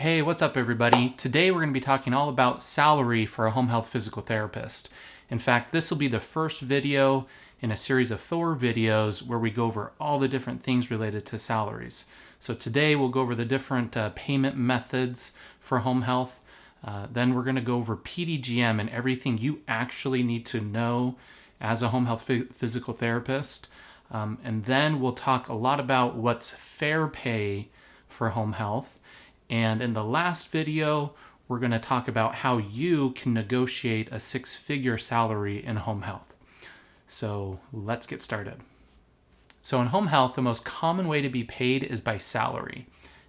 Hey, what's up everybody? Today we're going to be talking all about salary for a home health physical therapist. In fact, this will be the first video in a series of 4 videos where we go over all the different things related to salaries. So today we'll go over the different payment methods for home health. Then we're going to go over PDGM and everything you actually need to know as a home health physical therapist. And then we'll talk a lot about what's fair pay for home health. And in the last video, we're going to talk about how you can negotiate a 6-figure salary in home health. So let's get started. So in home health, the most common way to be paid is by salary.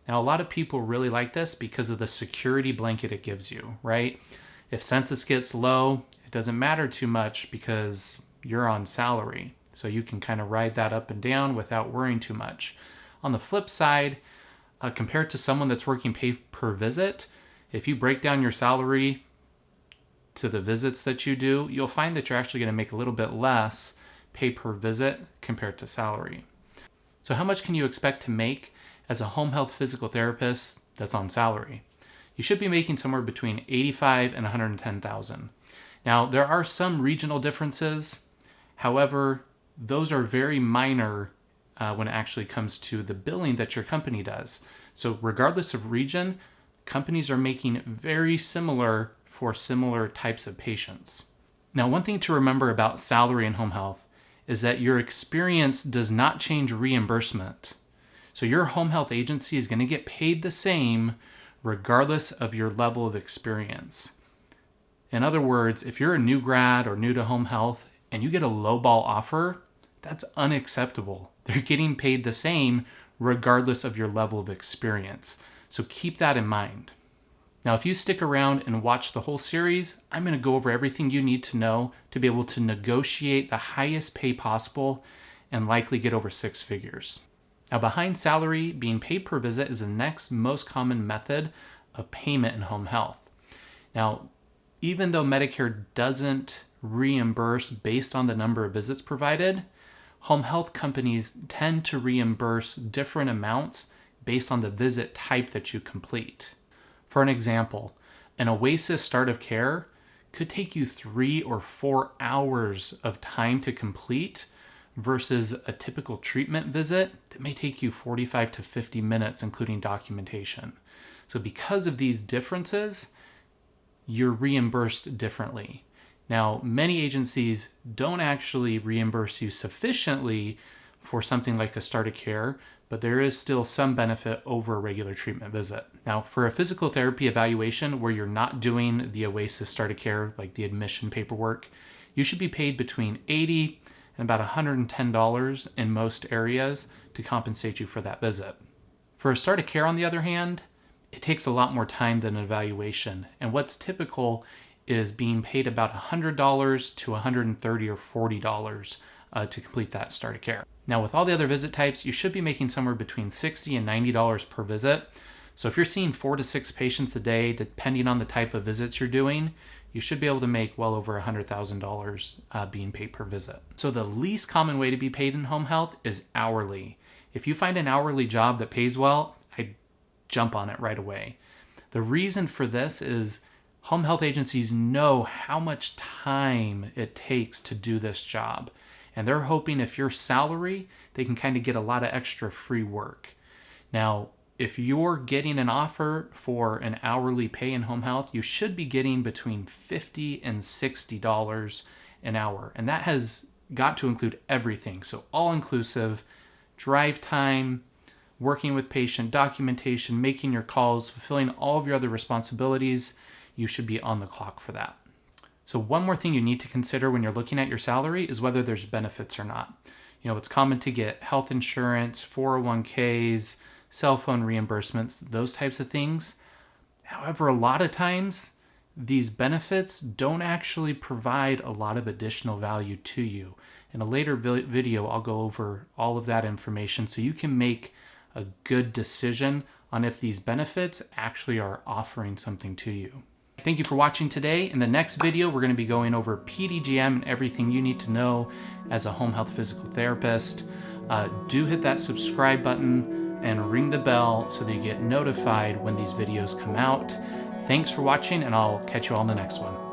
Now, a lot of people really like this because of the security blanket it gives you, right? If census gets low, it doesn't matter too much because you're on salary. So you can kind of ride that up and down without worrying too much. On the flip side, compared to someone that's working pay per visit, if you break down your salary to the visits that you do, you'll find that you're actually going to make a little bit less pay per visit compared to salary. So how much can you expect to make as a home health physical therapist that's on salary? You should be making somewhere between $85,000 and $110,000. Now, there are some regional differences. However, those are very minor when it actually comes to the billing that your company does. So regardless of region, companies are making very similar for similar types of patients. Now, one thing to remember about salary in home health is that your experience does not change reimbursement. So your home health agency is going to get paid the same regardless of your level of experience. In other words, if you're a new grad or new to home health and you get a lowball offer, that's unacceptable. They're getting paid the same regardless of your level of experience. So keep that in mind. Now, if you stick around and watch the whole series, I'm going to go over everything you need to know to be able to negotiate the highest pay possible and likely get over 6 figures. Now, behind salary, being paid per visit is the next most common method of payment in home health. Now, even though Medicare doesn't reimburse based on the number of visits provided, home health companies tend to reimburse different amounts based on the visit type that you complete. For an example, an OASIS start of care could take you 3 or 4 hours of time to complete versus a typical treatment visit that may take you 45 to 50 minutes, including documentation. So because of these differences, you're reimbursed differently. Now, many agencies don't actually reimburse you sufficiently for something like a start of care, but there is still some benefit over a regular treatment visit. Now, for a physical therapy evaluation where you're not doing the OASIS start of care, like the admission paperwork, you should be paid between $80 and about $110 in most areas to compensate you for that visit. For a start of care, on the other hand, it takes a lot more time than an evaluation, and what's typical is being paid about $100 to $130 or $40 to complete that start of care. Now, with all the other visit types, you should be making somewhere between $60 and $90 per visit. So if you're seeing 4 to 6 patients a day, depending on the type of visits you're doing, you should be able to make well over $100,000 being paid per visit. So the least common way to be paid in home health is hourly. If you find an hourly job that pays well, I'd jump on it right away. The reason for this is home health agencies know how much time it takes to do this job. And they're hoping if you're salary, they can kind of get a lot of extra free work. Now, if you're getting an offer for an hourly pay in home health, you should be getting between $50 and $60 an hour. And that has got to include everything. So all inclusive, drive time, working with patient, documentation, making your calls, fulfilling all of your other responsibilities. You should be on the clock for that. So one more thing you need to consider when you're looking at your salary is whether there's benefits or not. You know, it's common to get health insurance, 401ks, cell phone reimbursements, those types of things. However, a lot of times these benefits don't actually provide a lot of additional value to you. In a later video, I'll go over all of that information so you can make a good decision on if these benefits actually are offering something to you. Thank you for watching today. In the next video, we're going to be going over PDGM and everything you need to know as a home health physical therapist. Do hit that subscribe button and ring the bell so that you get notified when these videos come out. Thanks for watching, and I'll catch you all in the next one.